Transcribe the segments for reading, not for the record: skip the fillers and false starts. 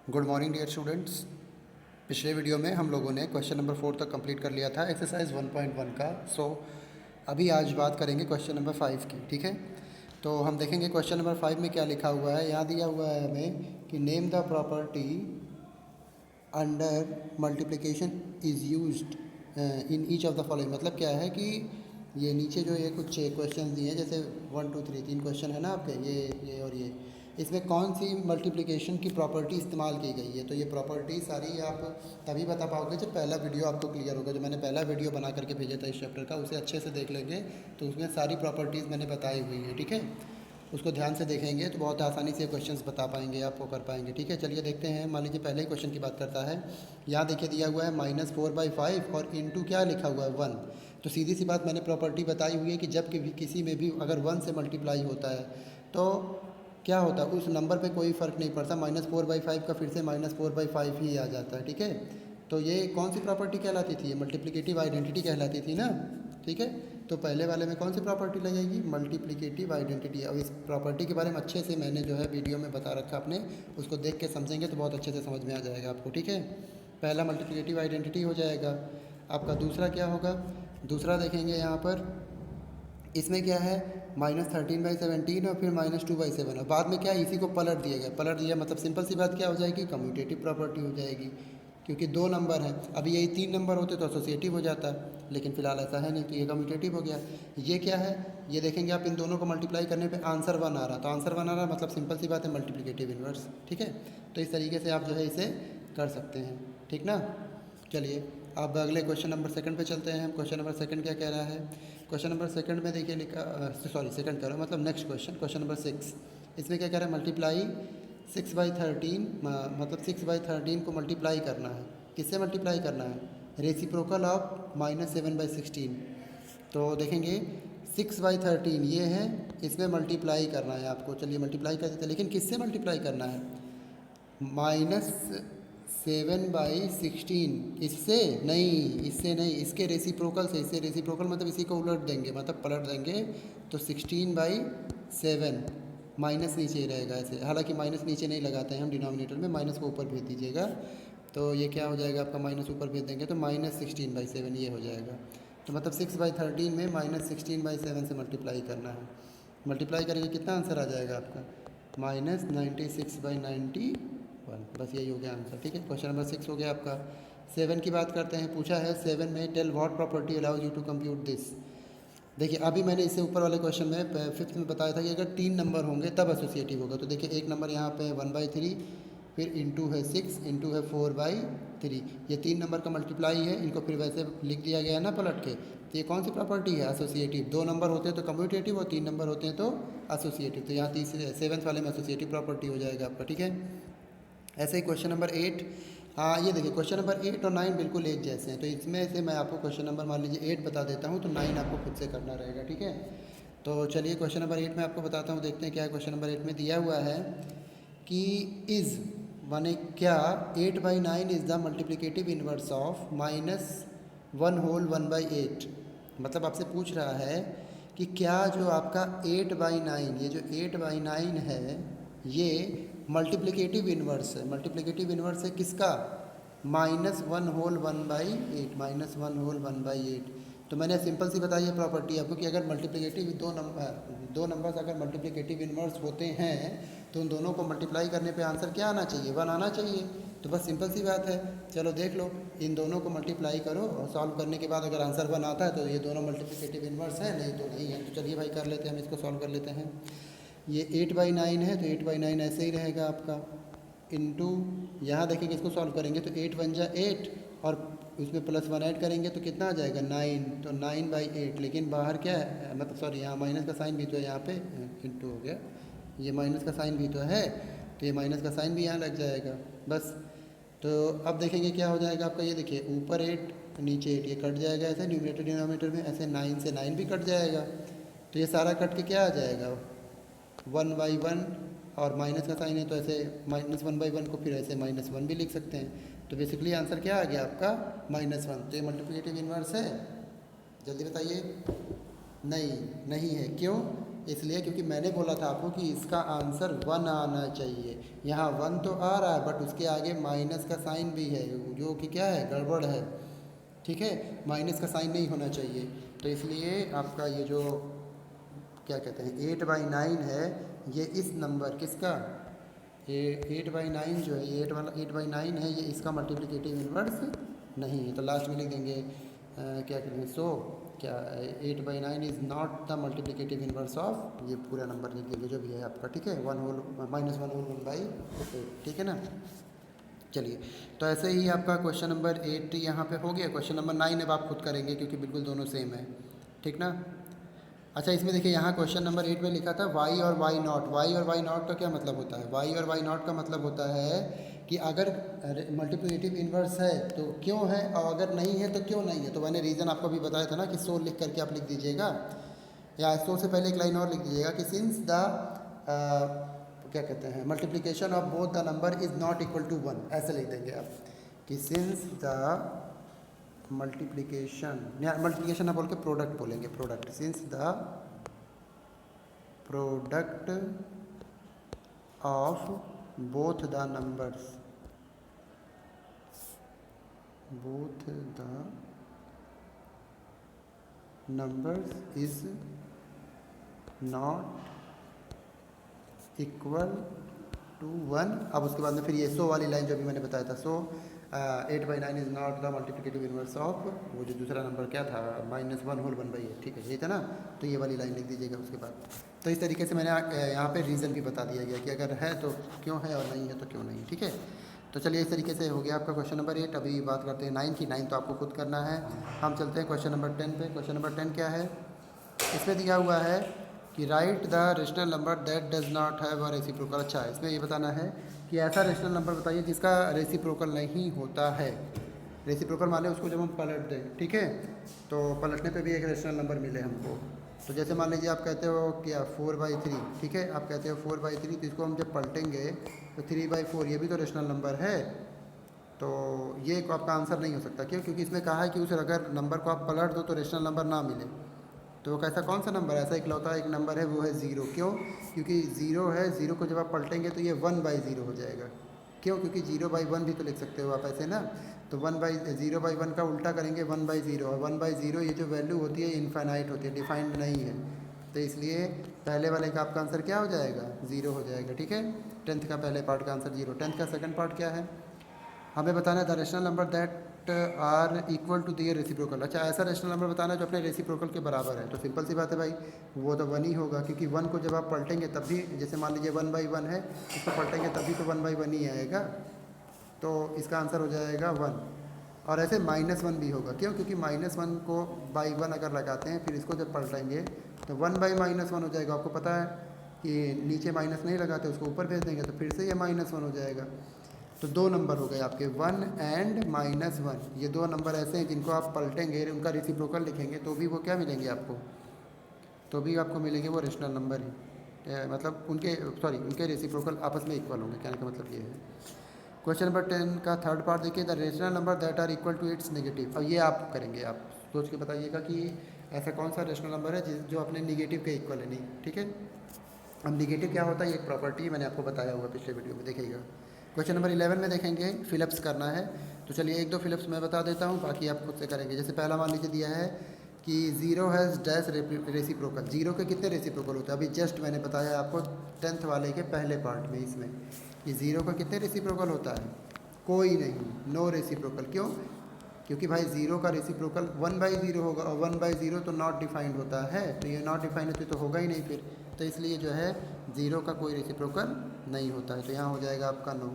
Good morning dear students. पिछले video में हम लोगों ने क्वेश्चन नंबर 4 तक कंप्लीट कर लिया था एक्सरसाइज 1.1 का। अभी आज बात करेंगे क्वेश्चन नंबर 5 की। ठीक है, तो हम देखेंगे क्वेश्चन नंबर 5 में क्या लिखा हुआ है। यहाँ दिया हुआ है हमें कि name the property under multiplication is used in each of the following. मतलब क्या है कि ये नीचे जो ये कुछ क्वेश्चन दिए हैं, जैसे 1 2 3 तीन क्वेश्चन है ना आपके, ये और ये, इसमें कौन सी मल्टीप्लिकेशन की प्रॉपर्टी इस्तेमाल की गई है। तो ये प्रॉपर्टी सारी आप तभी बता पाओगे जब पहला वीडियो आपको क्लियर होगा। जो मैंने पहला वीडियो बना करके भेजा था इस चैप्टर का, उसे अच्छे से देख लेंगे तो उसमें सारी प्रॉपर्टीज़ मैंने बताई हुई हैं। ठीक है, उसको ध्यान से देखेंगे तो बहुत आसानी से क्वेश्चंस बता पाएंगे, आप वो कर पाएंगे। ठीक है, चलिए देखते हैं। मान लीजिए पहले ही क्वेश्चन की बात करता है। यहाँ देखिए दिया हुआ है -4/5 और इंटू क्या लिखा हुआ है 1। तो सीधी सी बात मैंने प्रॉपर्टी बताई हुई है कि जब किसी में भी अगर 1 से मल्टीप्लाई होता है तो क्या होता है, उस नंबर पे कोई फ़र्क नहीं पड़ता। -4/5 का फिर से -4/5 ही आ जाता है। ठीक है, तो ये कौन सी प्रॉपर्टी कहलाती थी? ये मल्टीप्लिकेटिव आइडेंटिटी कहलाती थी ना। ठीक है, तो पहले वाले में कौन सी प्रॉपर्टी लगेगी? Multiplicative identity. अब इस प्रॉपर्टी के बारे में अच्छे से मैंने जो है वीडियो में बता रखा अपने, उसको देख के समझेंगे तो बहुत अच्छे से समझ में आ जाएगा आपको। ठीक है, पहला मल्टीप्लिकेटिव आइडेंटिटी हो जाएगा आपका। दूसरा क्या होगा? दूसरा देखेंगे यहाँ पर, इसमें क्या है -13/17 और फिर -2/7 और बाद में क्या है, इसी को पलट दिया गया। पलट दिया मतलब सिंपल सी बात क्या हो जाएगी, कम्यूटेटिव प्रॉपर्टी हो जाएगी, क्योंकि दो नंबर हैं। अभी यही 3 नंबर होते तो एसोसिएटिव हो जाता, लेकिन फिलहाल ऐसा है नहीं, तो ये कम्यूटेटिव हो गया। ये क्या है, ये देखेंगे आप, इन दोनों को मल्टीप्लाई करने पे आंसर 1 आ रहा, तो आंसर 1 आ रहा मतलब सिंपल सी बात है, मल्टीप्लिकेटिव इन्वर्स। ठीक है, तो इस तरीके से आप जो है इसे कर सकते हैं। ठीक ना, चलिए अब अगले क्वेश्चन नंबर सेकंड पे चलते हैं। क्वेश्चन नंबर सेकंड क्या कह रहा है? क्वेश्चन नंबर सेकंड में देखिए लिखा, सॉरी सेकंड कह रहा हूँ, मतलब नेक्स्ट क्वेश्चन नंबर 6। इसमें क्या कह रहा है? मल्टीप्लाई 6/13, मतलब 6/13 को मल्टीप्लाई करना है। किससे मल्टीप्लाई करना है? Reciprocal of -7/16। तो देखेंगे 6/13 ये है, इसमें मल्टीप्लाई करना है आपको। चलिए मल्टीप्लाई कर देते हैं, लेकिन किससे मल्टीप्लाई करना है? -7/16, इससे नहीं, इससे नहीं, इसके रेसिप्रोकल से। इससे रेसिप्रोकल मतलब इसी को उलट देंगे, मतलब पलट देंगे। तो 16/7, माइनस नीचे ही रहेगा ऐसे। हालांकि माइनस नीचे नहीं लगाते हैं हम डिनोमिनेटर में, माइनस को ऊपर भेज दीजिएगा। तो ये क्या हो जाएगा आपका, माइनस ऊपर भेज देंगे तो -16/7 ये हो जाएगा। तो मतलब 6/13 में -16/7 से मल्टीप्लाई करना है। मल्टीप्लाई करेंगे कितना आंसर आ जाएगा आपका? -96/91। बस यही हो गया आंसर। ठीक है, क्वेश्चन नंबर 6 हो गया आपका। 7 की बात करते हैं। पूछा है 7 में tell what property allows you to compute this. देखिए अभी मैंने इससे ऊपर वाले क्वेश्चन में 5th में बताया था कि अगर 3 नंबर होंगे तब एसोसिएटिव होगा। तो देखिए एक नंबर यहाँ पे 1/3, फिर इंटू है 6, इंटू है 4/3। ये 3 नंबर का मल्टीप्लाई है, इनको फिर वैसे लिख दिया गया है ना पलट के। तो ये कौन सी प्रॉपर्टी है? एसोसिएटिव। 2 नंबर होते हैं तो कम्यूटेटिव और 3 नंबर होते हैं तो एसोसिएटिव। तो यहाँ तीसरे 7th वाले में एसोसिएटिव प्रॉपर्टी हो जाएगा आपका। ठीक है, ऐसे ही क्वेश्चन नंबर 8। हाँ ये देखिए क्वेश्चन नंबर 8 और 9 बिल्कुल एक जैसे हैं। तो इसमें से मैं आपको क्वेश्चन नंबर मान लीजिए 8 बता देता हूँ, तो 9 आपको खुद से करना रहेगा। ठीक है, तो चलिए क्वेश्चन नंबर 8 में आपको बताता हूँ, देखते हैं क्या है। क्वेश्चन नंबर 8 में दिया हुआ है कि इज़, माने क्या 8/9 is the multiplicative inverse of -1 whole 1/8। मतलब आपसे पूछ रहा है कि क्या जो आपका 8/9, ये जो 8/9 है, ये मल्टीप्लिकेटिव इन्वर्स है। मल्टीप्लिकेटिव इन्वर्स है किसका? -1 होल 1/8, -1 होल 1/8। तो मैंने सिंपल सी बताई है प्रॉपर्टी आपको कि अगर मल्टीप्लिकेटिव दो नंबर्स अगर मल्टीप्लिकेटिव इन्वर्स होते हैं तो उन दोनों को मल्टीप्लाई करने पे आंसर क्या आना चाहिए? 1 आना चाहिए। तो बस सिंपल सी बात है। चलो देख लो, इन दोनों को मल्टीप्लाई करो और सॉल्व करने के बाद अगर आंसर 1 आता है तो ये दोनों मल्टीप्लिकेटिव इन्वर्स हैं, नहीं तो नहीं है। तो चलिए भाई कर लेते हैं, हम इसको सॉल्व कर लेते हैं। ये 8/9 है तो 8/9 ऐसे ही रहेगा आपका, इंटू यहाँ देखेंगे इसको सॉल्व करेंगे तो 8 × 8 और उसमें +1 ऐड करेंगे तो कितना आ जाएगा? 9। तो 9/8, लेकिन बाहर क्या है, मतलब सॉरी यहाँ माइनस का साइन भी तो है, यहाँ पे इंटू हो गया, ये माइनस का साइन भी तो है, तो ये माइनस का साइन भी यहाँ लग जाएगा बस। तो अब देखेंगे क्या हो जाएगा आपका। ये देखिए ऊपर 8 नीचे 8, ये कट जाएगा ऐसे न्यूमरेटर डिनोमिनेटर में, ऐसे 9 से 9 भी कट जाएगा। तो ये सारा कट के क्या आ जाएगा? 1/1, और माइनस का साइन है तो ऐसे -1/1 को फिर ऐसे -1 भी लिख सकते हैं। तो बेसिकली आंसर क्या आ गया आपका? -1। तो ये मल्टीप्लिकेटिव इन्वर्स है? जल्दी बताइए। नहीं, नहीं है। क्यों? इसलिए क्योंकि मैंने बोला था आपको कि इसका आंसर 1 आना चाहिए। यहाँ 1 तो आ रहा है बट उसके आगे माइनस का साइन भी है, जो कि क्या है, गड़बड़ है। ठीक है, माइनस का साइन नहीं होना चाहिए। तो इसलिए आपका ये जो क्या कहते हैं 8/9 है, ये इस नंबर किसका, ये 8/9 जो है, ये 8/9 है, ये इसका मल्टीप्लिकेटिव इन्वर्स नहीं है। तो लास्ट में लिख देंगे क्या करेंगे, सो क्या 8/9 is not the multiplicative inverse of, ये पूरा नंबर लिख देंगे जो भी है आपका। ठीक है, -1/8, ठीक है ना। चलिए, तो ऐसे ही आपका क्वेश्चन नंबर 8 यहाँ पे हो गया। क्वेश्चन नंबर 9 अब आप खुद करेंगे क्योंकि बिल्कुल दोनों सेम है, ठीक ना। अच्छा, इसमें देखिए यहाँ क्वेश्चन नंबर 8 में लिखा था y और y नॉट। y और y नॉट का क्या मतलब होता है, y और y नॉट का मतलब होता है कि अगर मल्टीप्लिकेटिव इन्वर्स है तो क्यों है, और अगर नहीं है तो क्यों नहीं है। तो मैंने रीज़न आपको भी बताया था ना कि सो लिख करके आप लिख दीजिएगा, या सो से पहले एक लाइन और लिख दीजिएगा कि सिंस द क्या कहते हैं multiplication of both the number is not equal to 1, ऐसे लिख देंगे आप कि सिंस द मल्टीप्लिकेशन ना बोल के प्रोडक्ट बोलेंगे, product, since the product of both the numbers is not equal to 1। अब उसके बाद में फिर ये सो वाली लाइन जो भी मैंने बताया था, सो 8/9 is not the multiplicative inverse of, वो जो दूसरा नंबर क्या था, -1/8, ठीक है, यही था ना। तो ये वाली लाइन लिख दीजिएगा उसके बाद। तो इस तरीके से मैंने यहाँ पे रीज़न भी बता दिया गया कि अगर है तो क्यों है और नहीं है तो क्यों नहीं, ठीक है। तो चलिए, इस तरीके से हो गया आपका क्वेश्चन नंबर 8। अभी बात करते हैं 9 की। 9 तो आपको खुद करना है। हम चलते हैं क्वेश्चन नंबर 10 पे। क्वेश्चन नंबर 10 क्या है, इसमें दिया हुआ है कि right the rational number that does not have a reciprocal. अच्छा, इसमें ये बताना है कि ऐसा रेशनल नंबर बताइए जिसका रेसिप्रोकल नहीं होता है। रेसिप्रोकल माने उसको जब हम पलट दें, ठीक है, तो पलटने पे भी एक रेशनल नंबर मिले हमको। तो जैसे मान लीजिए आप कहते हो क्या 4/3, ठीक है, आप कहते हो 4/3, तो इसको हम जब पलटेंगे तो 3/4, ये भी तो रेशनल नंबर है। तो ये आपका आंसर नहीं हो सकता। क्यों? क्योंकि इसमें कहा है कि उस अगर नंबर को आप पलट दो तो रेशनल नंबर ना मिले। तो कैसा कौन सा नंबर है, ऐसा इकलौता एक नंबर है, वो है 0। क्यों? क्योंकि 0 है, 0 को जब आप पलटेंगे तो ये 1/0 हो जाएगा। क्यों? क्योंकि 0/1 भी तो लिख सकते हो आप ऐसे ना। तो 0/1 का उल्टा करेंगे 1/0, और 1/0 ये जो वैल्यू होती है इनफाइनाइट होती है, डिफाइंड नहीं है। तो इसलिए पहले वाले का आपका आंसर क्या हो जाएगा, 0 हो जाएगा, ठीक है। 10th का पहले पार्ट का आंसर 0। 10th का सेकंड पार्ट क्या है, हमें बताना है the rational number that are equal to their reciprocal. अच्छा, ऐसा रेशनल नंबर बताना है जो अपने रेसिप्रोकल के बराबर है। तो सिंपल सी बात है भाई, वो तो 1 ही होगा, क्योंकि 1 को जब आप पलटेंगे तब भी, जैसे मान लीजिए 1/1 है, इसको पलटेंगे तब भी तो 1/1 ही आएगा। तो इसका आंसर हो जाएगा 1। और ऐसे -1 भी होगा। क्यों? क्योंकि -1 को /1 अगर लगाते हैं, फिर इसको जब पलटेंगे तो 1/-1 हो जाएगा। आपको पता है कि नीचे माइनस नहीं लगाते, उसको ऊपर भेज देंगे तो फिर से ये -1 हो जाएगा। तो 2 नंबर हो गए आपके, 1 एंड -1। ये 2 नंबर ऐसे हैं जिनको आप पलटेंगे, उनका रेसिप्रोकल लिखेंगे तो भी वो क्या मिलेंगे आपको, तो भी आपको मिलेंगे वो रेशनल नंबर ही, मतलब उनके रेसिप्रोकल आपस में इक्वल होंगे। कहने का मतलब ये है। क्वेश्चन नंबर 10 का थर्ड पार्ट देखिए, the rational number that are equal to its negative. अब ये आप करेंगे, आप सोच के बताइएगा कि ऐसा कौन सा रेशनल नंबर है जो अपने निगेटिव के इक्वल है। नहीं, ठीक है। अब निगेटिव क्या होता है, ये एक प्रॉपर्टी मैंने आपको बताया हुआ पिछले वीडियो में, देखिएगा। क्वेश्चन नंबर 11 में देखेंगे, फिलअप्स करना है। तो चलिए 1-2 फिलअप्स मैं बता देता हूँ, बाकी आप खुद से करेंगे। जैसे पहला मान लीजिए दिया है कि 0 हैज़ डैश रेसिप्रोकल। 0 के कितने रेसिप्रोकल होते हैं, अभी जस्ट मैंने बताया आपको 10th वाले के पहले पार्ट में, इसमें कि 0 का कितने रेसिप्रोकल होता है, कोई नहीं, नो रेसिप्रोकल। क्यों? क्योंकि भाई 0 का रेसिप्रोकल 1/0 होगा, और 1/0 तो नॉट डिफाइंड होता है, तो ये नॉट डिफाइंड होती तो होगा ही नहीं फिर। तो इसलिए जो है 0 का कोई रेसिप्रोकल नहीं होता है। तो यहाँ हो जाएगा आपका नो,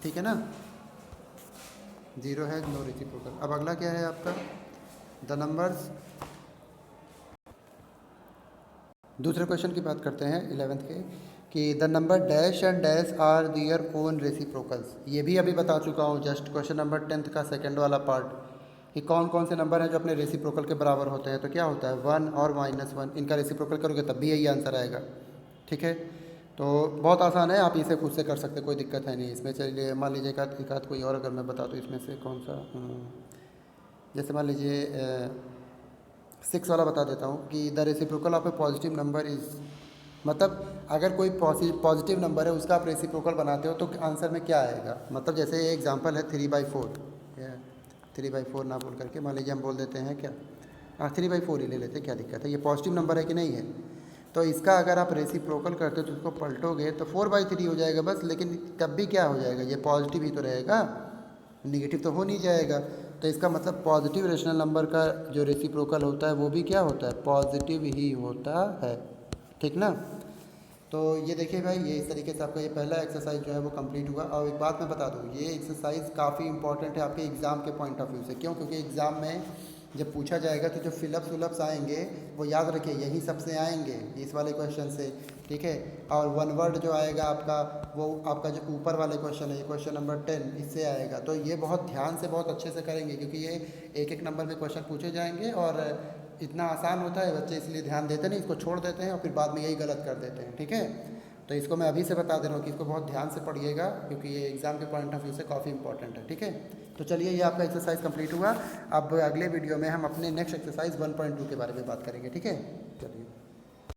ठीक है ना। 0 है, नो रेसिप्रोकल। अब अगला क्या है आपका, द नंबर्स। दूसरे क्वेश्चन की बात करते हैं 11th के, कि the number dash and dash are their own reciprocals. ये भी अभी बता चुका हूँ जस्ट, क्वेश्चन नंबर 10th का सेकंड वाला पार्ट, कि कौन कौन से नंबर हैं जो अपने रेसिप्रोकल के बराबर होते हैं। तो क्या होता है 1 और -1, इनका रेसिप्रोकल करोगे तब भी यही आंसर आएगा, ठीक है। तो बहुत आसान है, आप इसे खुद से कर सकते, कोई दिक्कत है नहीं इसमें। चलिए मान लीजिए एक आध कोई और अगर मैं बता दूँ इसमें से कौन सा, जैसे मान लीजिए 6 वाला बता देता हूँ कि the reciprocal of A positive number is मतलब अगर कोई पॉजिटिव नंबर है उसका आप रेसिप्रोकल बनाते हो तो आंसर में क्या आएगा, मतलब जैसे ये एग्जांपल है 3/4, 3/4 ना बोल करके मान लीजिए हम बोल देते हैं क्या, हाँ 3/4 ही ले लेते हैं, क्या दिक्कत है, ये पॉजिटिव नंबर है कि नहीं है। तो इसका अगर आप रेसिप्रोकल करते हो तो उसको पलटोगे तो 4/3 हो जाएगा बस, लेकिन तब भी क्या हो जाएगा, ये पॉजिटिव ही तो रहेगा, निगेटिव तो हो नहीं जाएगा। तो इसका मतलब पॉजिटिव रेशनल नंबर का जो रेसिप्रोकल होता है वो भी क्या होता है, पॉजिटिव ही होता है, ठीक ना। तो ये देखिए भाई, ये इस तरीके से आपका ये पहला एक्सरसाइज जो है वो कंप्लीट हुआ। और एक बात मैं बता दूँ, ये एक्सरसाइज काफ़ी इंपॉर्टेंट है आपके एग्ज़ाम के पॉइंट ऑफ व्यू से। क्यों? क्योंकि एग्ज़ाम में जब पूछा जाएगा तो जो फिलअप्स विलअप्स आएंगे वो याद रखिए यहीं सबसे आएंगे, इस वाले क्वेश्चन से, ठीक है। और वन वर्ड जो आएगा आपका, वो आपका जो ऊपर वाले क्वेश्चन है, ये क्वेश्चन नंबर 10 इससे आएगा। तो ये बहुत ध्यान से बहुत अच्छे से करेंगे, क्योंकि ये एक एक नंबर में क्वेश्चन पूछे जाएंगे और इतना आसान होता है, बच्चे इसलिए ध्यान देते नहीं, इसको छोड़ देते हैं और फिर बाद में यही गलत कर देते हैं, ठीक है। तो इसको मैं अभी से बता दे रहा हूँ कि इसको बहुत ध्यान से पढ़िएगा, क्योंकि ये एग्ज़ाम के पॉइंट ऑफ व्यू से काफ़ी इंपॉर्टेंट है, ठीक है। तो चलिए, ये आपका एक्सरसाइज कंप्लीट हुआ। अब अगले वीडियो में हम अपने नेक्स्ट एक्सरसाइज 1.2 के बारे में बात करेंगे, ठीक है। चलिए।